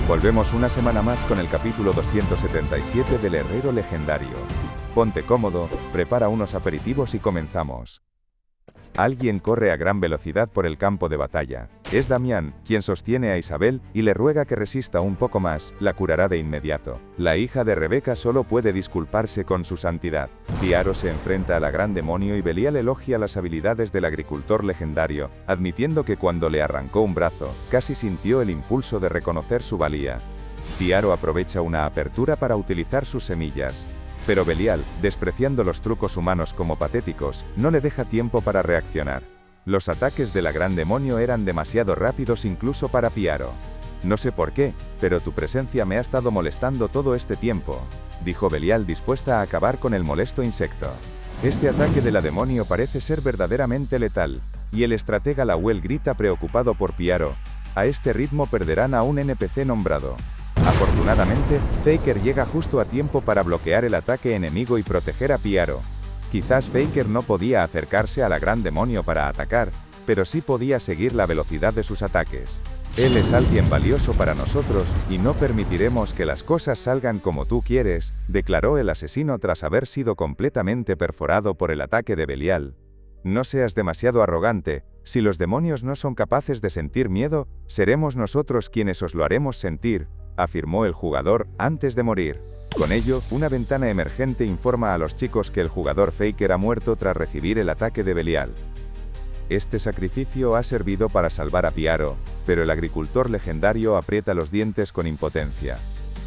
Volvemos una semana más con el capítulo 277 del Herrero Legendario. Ponte cómodo, prepara unos aperitivos y comenzamos. Alguien corre a gran velocidad por el campo de batalla. Es Damián, quien sostiene a Isabel, y le ruega que resista un poco más, la curará de inmediato. La hija de Rebeca solo puede disculparse con su santidad. Piaro se enfrenta a la gran demonio y Belial elogia las habilidades del agricultor legendario, admitiendo que cuando le arrancó un brazo, casi sintió el impulso de reconocer su valía. Piaro aprovecha una apertura para utilizar sus semillas. Pero Belial, despreciando los trucos humanos como patéticos, no le deja tiempo para reaccionar. Los ataques de la gran demonio eran demasiado rápidos incluso para Piaro. No sé por qué, pero tu presencia me ha estado molestando todo este tiempo, dijo Belial dispuesta a acabar con el molesto insecto. Este ataque de la demonio parece ser verdaderamente letal, y el estratega Lawel grita preocupado por Piaro. A este ritmo perderán a un NPC nombrado. Afortunadamente, Faker llega justo a tiempo para bloquear el ataque enemigo y proteger a Piaro. Quizás Faker no podía acercarse a la gran demonio para atacar, pero sí podía seguir la velocidad de sus ataques. Él es alguien valioso para nosotros, y no permitiremos que las cosas salgan como tú quieres, declaró el asesino tras haber sido completamente perforado por el ataque de Belial. No seas demasiado arrogante, si los demonios no son capaces de sentir miedo, seremos nosotros quienes os lo haremos sentir, afirmó el jugador antes de morir. Con ello, una ventana emergente informa a los chicos que el jugador Faker ha muerto tras recibir el ataque de Belial. Este sacrificio ha servido para salvar a Piaro, pero el agricultor legendario aprieta los dientes con impotencia.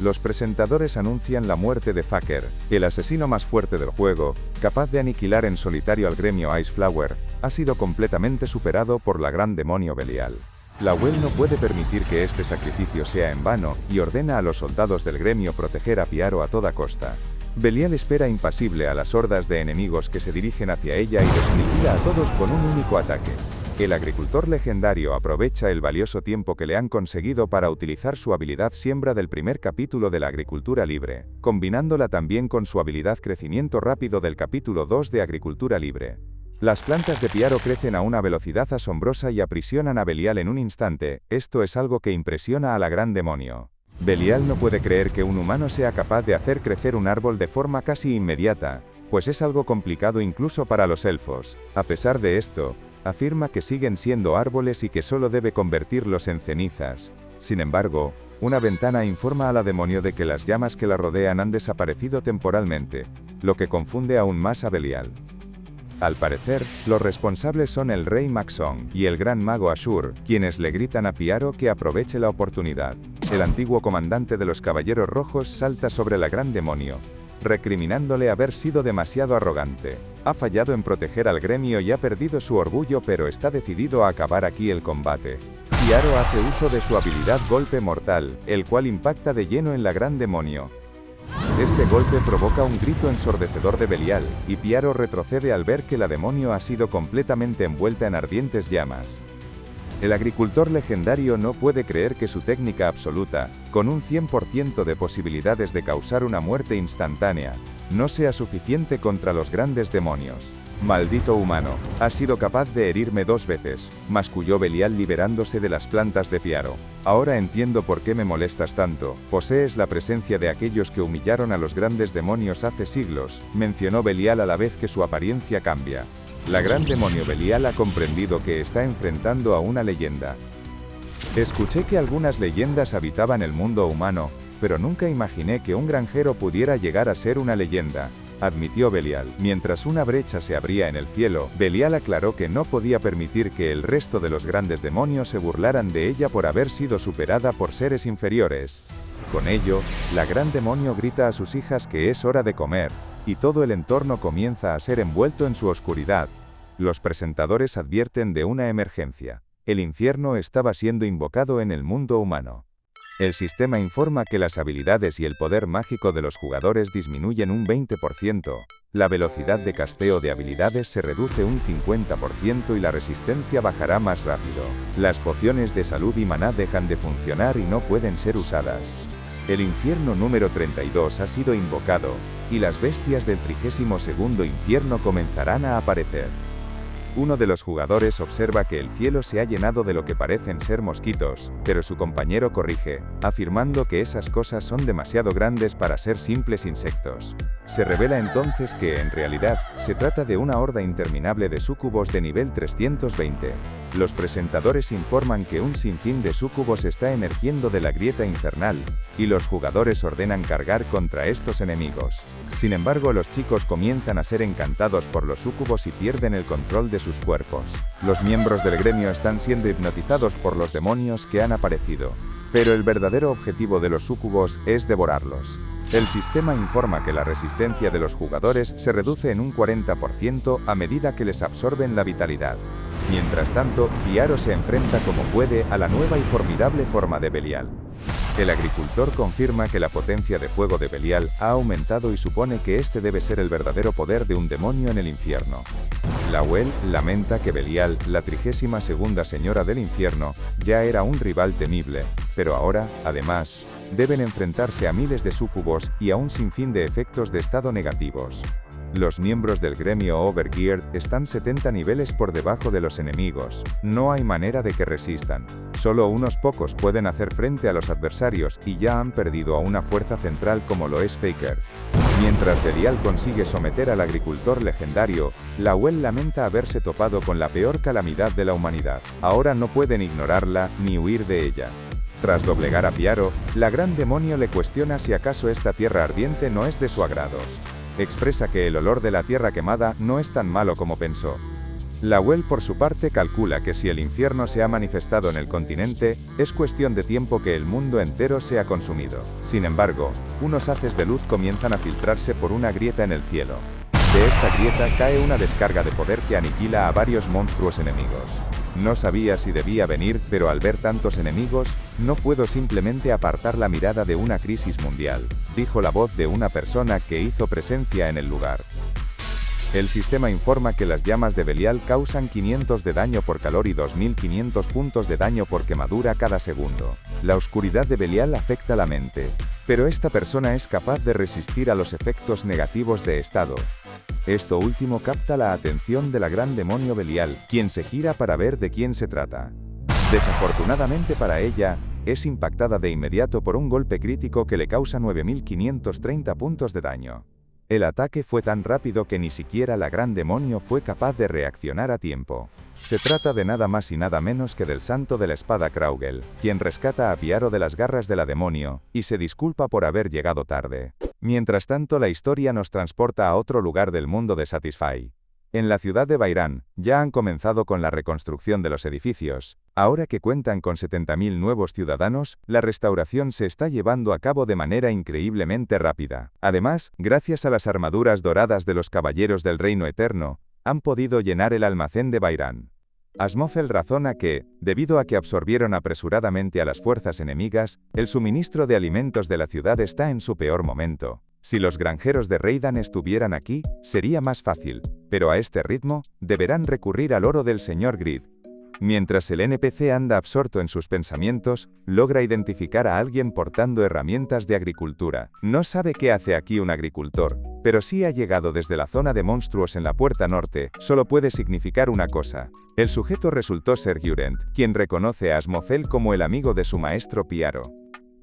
Los presentadores anuncian la muerte de Faker, el asesino más fuerte del juego, capaz de aniquilar en solitario al gremio Iceflower, ha sido completamente superado por la gran demonio Belial. Lawel no puede permitir que este sacrificio sea en vano, y ordena a los soldados del gremio proteger a Piaro a toda costa. Belial espera impasible a las hordas de enemigos que se dirigen hacia ella y los aniquila a todos con un único ataque. El agricultor legendario aprovecha el valioso tiempo que le han conseguido para utilizar su habilidad siembra del primer capítulo de la agricultura libre, combinándola también con su habilidad crecimiento rápido del capítulo 2 de agricultura libre. Las plantas de Piaro crecen a una velocidad asombrosa y aprisionan a Belial en un instante, esto es algo que impresiona a la gran demonio. Belial no puede creer que un humano sea capaz de hacer crecer un árbol de forma casi inmediata, pues es algo complicado incluso para los elfos. A pesar de esto, afirma que siguen siendo árboles y que solo debe convertirlos en cenizas. Sin embargo, una ventana informa a la demonio de que las llamas que la rodean han desaparecido temporalmente, lo que confunde aún más a Belial. Al parecer, los responsables son el rey Maxong y el gran mago Ashur, quienes le gritan a Piaro que aproveche la oportunidad. El antiguo comandante de los Caballeros Rojos salta sobre la gran demonio, recriminándole haber sido demasiado arrogante. Ha fallado en proteger al gremio y ha perdido su orgullo, pero está decidido a acabar aquí el combate. Piaro hace uso de su habilidad Golpe Mortal, el cual impacta de lleno en la gran demonio. Este golpe provoca un grito ensordecedor de Belial, y Piaro retrocede al ver que la demonio ha sido completamente envuelta en ardientes llamas. El agricultor legendario no puede creer que su técnica absoluta, con un 100% de posibilidades de causar una muerte instantánea, no sea suficiente contra los grandes demonios. Maldito humano, has sido capaz de herirme 2 veces, masculló Belial liberándose de las plantas de Piaro. Ahora entiendo por qué me molestas tanto, posees la presencia de aquellos que humillaron a los grandes demonios hace siglos, mencionó Belial a la vez que su apariencia cambia. La gran demonio Belial ha comprendido que está enfrentando a una leyenda. Escuché que algunas leyendas habitaban el mundo humano, pero nunca imaginé que un granjero pudiera llegar a ser una leyenda, admitió Belial. Mientras una brecha se abría en el cielo, Belial aclaró que no podía permitir que el resto de los grandes demonios se burlaran de ella por haber sido superada por seres inferiores. Con ello, la gran demonio grita a sus hijas que es hora de comer, y todo el entorno comienza a ser envuelto en su oscuridad. Los presentadores advierten de una emergencia. El infierno estaba siendo invocado en el mundo humano. El sistema informa que las habilidades y el poder mágico de los jugadores disminuyen un 20%, la velocidad de casteo de habilidades se reduce un 50% y la resistencia bajará más rápido. Las pociones de salud y maná dejan de funcionar y no pueden ser usadas. El infierno número 32 ha sido invocado, y las bestias del 32º infierno comenzarán a aparecer. Uno de los jugadores observa que el cielo se ha llenado de lo que parecen ser mosquitos, pero su compañero corrige, afirmando que esas cosas son demasiado grandes para ser simples insectos. Se revela entonces que, en realidad, se trata de una horda interminable de súcubos de nivel 320. Los presentadores informan que un sinfín de súcubos está emergiendo de la grieta infernal, y los jugadores ordenan cargar contra estos enemigos. Sin embargo, los chicos comienzan a ser encantados por los súcubos y pierden el control de sus cuerpos. Los miembros del gremio están siendo hipnotizados por los demonios que han aparecido. Pero el verdadero objetivo de los súcubos es devorarlos. El sistema informa que la resistencia de los jugadores se reduce en un 40% a medida que les absorben la vitalidad. Mientras tanto, Piaro se enfrenta como puede a la nueva y formidable forma de Belial. El agricultor confirma que la potencia de fuego de Belial ha aumentado y supone que este debe ser el verdadero poder de un demonio en el infierno. Lawel lamenta que Belial, la 32ª señora del infierno, ya era un rival temible, pero ahora, además, deben enfrentarse a miles de súcubos y a un sinfín de efectos de estado negativos. Los miembros del gremio Overgeared están 70 niveles por debajo de los enemigos. No hay manera de que resistan. Solo unos pocos pueden hacer frente a los adversarios y ya han perdido a una fuerza central como lo es Faker. Mientras Belial consigue someter al agricultor legendario, Lawel lamenta haberse topado con la peor calamidad de la humanidad. Ahora no pueden ignorarla ni huir de ella. Tras doblegar a Piaro, la gran demonio le cuestiona si acaso esta tierra ardiente no es de su agrado. Expresa que el olor de la tierra quemada no es tan malo como pensó. Lawel por su parte calcula que si el infierno se ha manifestado en el continente, es cuestión de tiempo que el mundo entero sea consumido. Sin embargo, unos haces de luz comienzan a filtrarse por una grieta en el cielo. De esta grieta cae una descarga de poder que aniquila a varios monstruos enemigos. No sabía si debía venir, pero al ver tantos enemigos, no puedo simplemente apartar la mirada de una crisis mundial, dijo la voz de una persona que hizo presencia en el lugar. El sistema informa que las llamas de Belial causan 500 de daño por calor y 2500 puntos de daño por quemadura cada segundo. La oscuridad de Belial afecta la mente, pero esta persona es capaz de resistir a los efectos negativos de estado. Esto último capta la atención de la gran demonio Belial, quien se gira para ver de quién se trata. Desafortunadamente para ella, es impactada de inmediato por un golpe crítico que le causa 9530 puntos de daño. El ataque fue tan rápido que ni siquiera la gran demonio fue capaz de reaccionar a tiempo. Se trata de nada más y nada menos que del santo de la espada Kraugel, quien rescata a Piaro de las garras de la demonio, y se disculpa por haber llegado tarde. Mientras tanto, la historia nos transporta a otro lugar del mundo de Satisfy. En la ciudad de Bayrán, ya han comenzado con la reconstrucción de los edificios. Ahora que cuentan con 70.000 nuevos ciudadanos, la restauración se está llevando a cabo de manera increíblemente rápida. Además, gracias a las armaduras doradas de los caballeros del Reino Eterno, han podido llenar el almacén de Bayrán. Asmofel razona que, debido a que absorbieron apresuradamente a las fuerzas enemigas, el suministro de alimentos de la ciudad está en su peor momento. Si los granjeros de Reidan estuvieran aquí, sería más fácil, pero a este ritmo, deberán recurrir al oro del señor Grid. Mientras el NPC anda absorto en sus pensamientos, logra identificar a alguien portando herramientas de agricultura. No sabe qué hace aquí un agricultor, pero si ha llegado desde la zona de monstruos en la puerta norte, solo puede significar una cosa. El sujeto resultó ser Jurent, quien reconoce a Asmofel como el amigo de su maestro Piaro.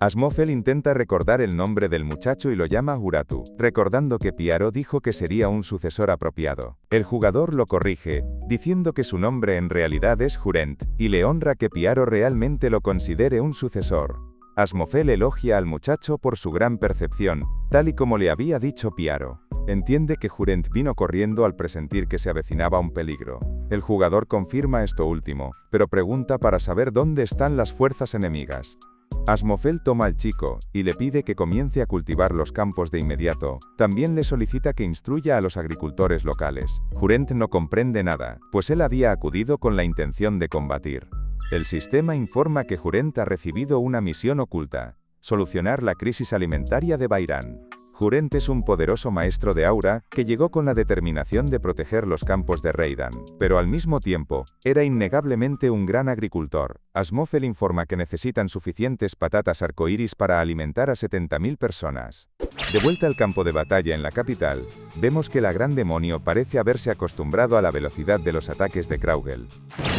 Asmofel intenta recordar el nombre del muchacho y lo llama Uratu, recordando que Piaro dijo que sería un sucesor apropiado. El jugador lo corrige, diciendo que su nombre en realidad es Jurent, y le honra que Piaro realmente lo considere un sucesor. Asmofel elogia al muchacho por su gran percepción, tal y como le había dicho Piaro. Entiende que Jurent vino corriendo al presentir que se avecinaba un peligro. El jugador confirma esto último, pero pregunta para saber dónde están las fuerzas enemigas. Asmofel toma al chico, y le pide que comience a cultivar los campos de inmediato. También le solicita que instruya a los agricultores locales. Jurent no comprende nada, pues él había acudido con la intención de combatir. El sistema informa que Jurent ha recibido una misión oculta: solucionar la crisis alimentaria de Bayrán. Jurent es un poderoso maestro de aura, que llegó con la determinación de proteger los campos de Reidan, pero al mismo tiempo, era innegablemente un gran agricultor. Asmofel informa que necesitan suficientes patatas arcoíris para alimentar a 70.000 personas. De vuelta al campo de batalla en la capital, vemos que la gran demonio parece haberse acostumbrado a la velocidad de los ataques de Kraugel.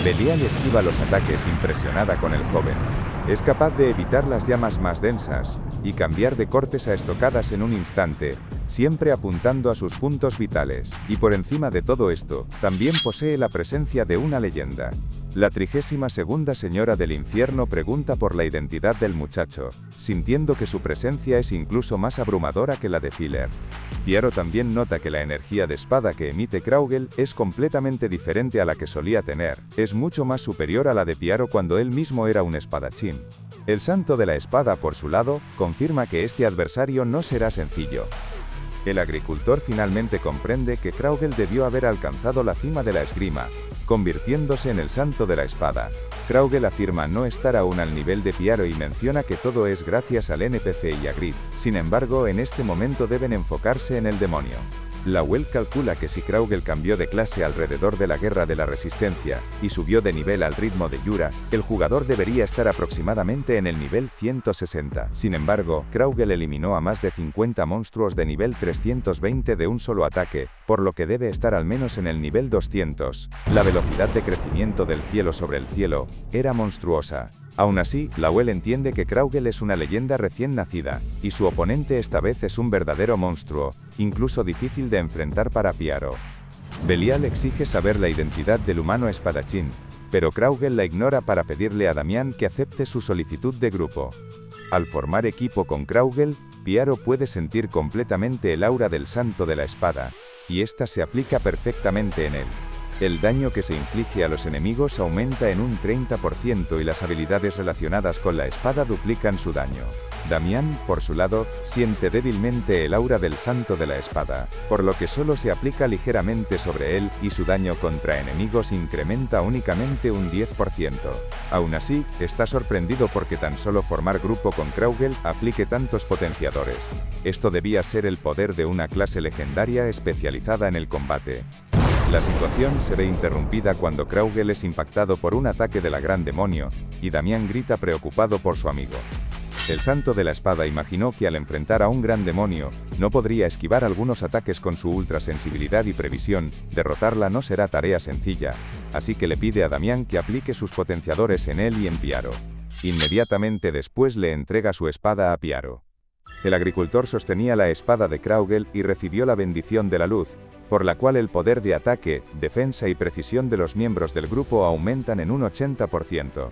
Belial esquiva los ataques impresionada con el joven. Es capaz de evitar las llamas más densas y cambiar de cortes a estocadas en un instante, siempre apuntando a sus puntos vitales. Y por encima de todo esto, también posee la presencia de una leyenda. La 32ª señora del infierno pregunta por la identidad del muchacho, sintiendo que su presencia es incluso más abrumadora que la de Filler. Piaro también nota que la energía de espada que emite Kraugel es completamente diferente a la que solía tener, es mucho más superior a la de Piaro cuando él mismo era un espadachín. El santo de la espada, por su lado, confirma que este adversario no será sencillo. El agricultor finalmente comprende que Kraugel debió haber alcanzado la cima de la esgrima, convirtiéndose en el santo de la espada. Kraugel afirma no estar aún al nivel de Piaro y menciona que todo es gracias al NPC y a Grid. Sin embargo, en este momento deben enfocarse en el demonio. Lawel calcula que si Kraugel cambió de clase alrededor de la Guerra de la Resistencia y subió de nivel al ritmo de Yura, el jugador debería estar aproximadamente en el nivel 160. Sin embargo, Kraugel eliminó a más de 50 monstruos de nivel 320 de un solo ataque, por lo que debe estar al menos en el nivel 200. La velocidad de crecimiento del cielo sobre el cielo era monstruosa. Aún así, Lawel entiende que Kraugel es una leyenda recién nacida, y su oponente esta vez es un verdadero monstruo, incluso difícil de enfrentar para Piaro. Belial exige saber la identidad del humano espadachín, pero Kraugel la ignora para pedirle a Damián que acepte su solicitud de grupo. Al formar equipo con Kraugel, Piaro puede sentir completamente el aura del santo de la espada, y esta se aplica perfectamente en él. El daño que se inflige a los enemigos aumenta en un 30% y las habilidades relacionadas con la espada duplican su daño. Damián, por su lado, siente débilmente el aura del santo de la espada, por lo que solo se aplica ligeramente sobre él y su daño contra enemigos incrementa únicamente un 10%. Aún así, está sorprendido porque tan solo formar grupo con Kraugel aplique tantos potenciadores. Esto debía ser el poder de una clase legendaria especializada en el combate. La situación se ve interrumpida cuando Kraugel es impactado por un ataque de la gran demonio, y Damián grita preocupado por su amigo. El santo de la espada imaginó que al enfrentar a un gran demonio, no podría esquivar algunos ataques con su ultrasensibilidad y previsión, derrotarla no será tarea sencilla, así que le pide a Damián que aplique sus potenciadores en él y en Piaro. Inmediatamente después le entrega su espada a Piaro. El agricultor sostenía la espada de Kraugel y recibió la bendición de la luz, por la cual el poder de ataque, defensa y precisión de los miembros del grupo aumentan en un 80%.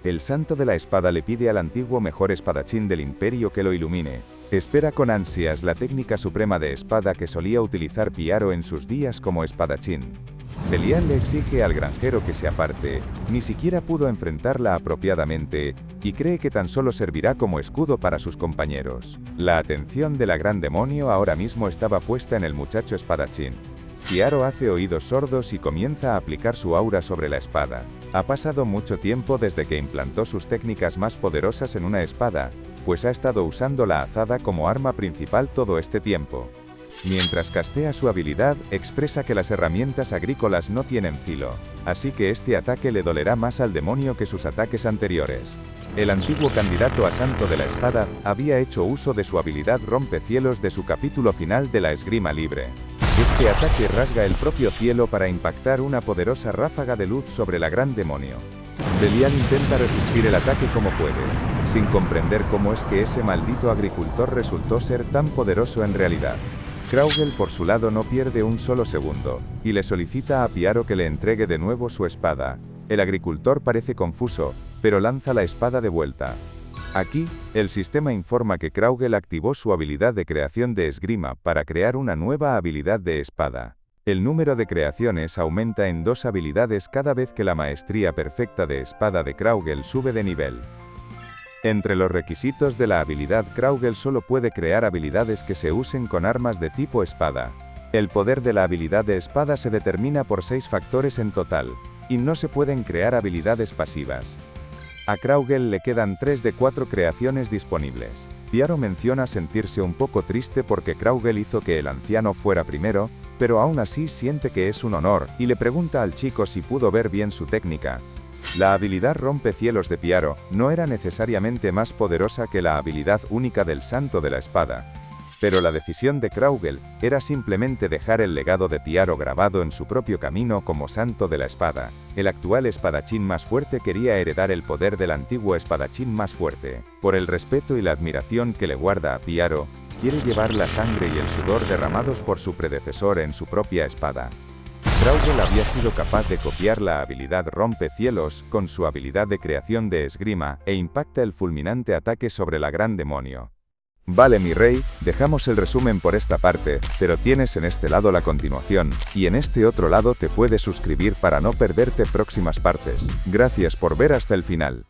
El santo de la espada le pide al antiguo mejor espadachín del imperio que lo ilumine. Espera con ansias la técnica suprema de espada que solía utilizar Piaro en sus días como espadachín. Belial le exige al granjero que se aparte, ni siquiera pudo enfrentarla apropiadamente, y cree que tan solo servirá como escudo para sus compañeros. La atención de la gran demonio ahora mismo estaba puesta en el muchacho espadachín. Piaro hace oídos sordos y comienza a aplicar su aura sobre la espada. Ha pasado mucho tiempo desde que implantó sus técnicas más poderosas en una espada, pues ha estado usando la azada como arma principal todo este tiempo. Mientras castea su habilidad, expresa que las herramientas agrícolas no tienen filo, así que este ataque le dolerá más al demonio que sus ataques anteriores. El antiguo candidato a santo de la espada había hecho uso de su habilidad rompecielos de su capítulo final de la esgrima libre. Este ataque rasga el propio cielo para impactar una poderosa ráfaga de luz sobre la gran demonio. Belial intenta resistir el ataque como puede, sin comprender cómo es que ese maldito agricultor resultó ser tan poderoso en realidad. Kraugel por su lado no pierde un solo segundo, y le solicita a Piaro que le entregue de nuevo su espada. El agricultor parece confuso, pero lanza la espada de vuelta. Aquí, el sistema informa que Kraugel activó su habilidad de creación de esgrima para crear una nueva habilidad de espada. El número de creaciones aumenta en 2 habilidades cada vez que la maestría perfecta de espada de Kraugel sube de nivel. Entre los requisitos de la habilidad, Kraugel solo puede crear habilidades que se usen con armas de tipo espada. El poder de la habilidad de espada se determina por 6 factores en total, y no se pueden crear habilidades pasivas. A Kraugel le quedan 3 de 4 creaciones disponibles. Piaro menciona sentirse un poco triste porque Kraugel hizo que el anciano fuera primero, pero aún así siente que es un honor, y le pregunta al chico si pudo ver bien su técnica. La habilidad rompecielos de Piaro no era necesariamente más poderosa que la habilidad única del santo de la espada. Pero la decisión de Craugel era simplemente dejar el legado de Piaro grabado en su propio camino como santo de la espada. El actual espadachín más fuerte quería heredar el poder del antiguo espadachín más fuerte. Por el respeto y la admiración que le guarda a Piaro, quiere llevar la sangre y el sudor derramados por su predecesor en su propia espada. Craugel había sido capaz de copiar la habilidad Rompecielos con su habilidad de creación de esgrima e impacta el fulminante ataque sobre la gran demonio. Vale mi rey, dejamos el resumen por esta parte, pero tienes en este lado la continuación, y en este otro lado te puedes suscribir para no perderte próximas partes. Gracias por ver hasta el final.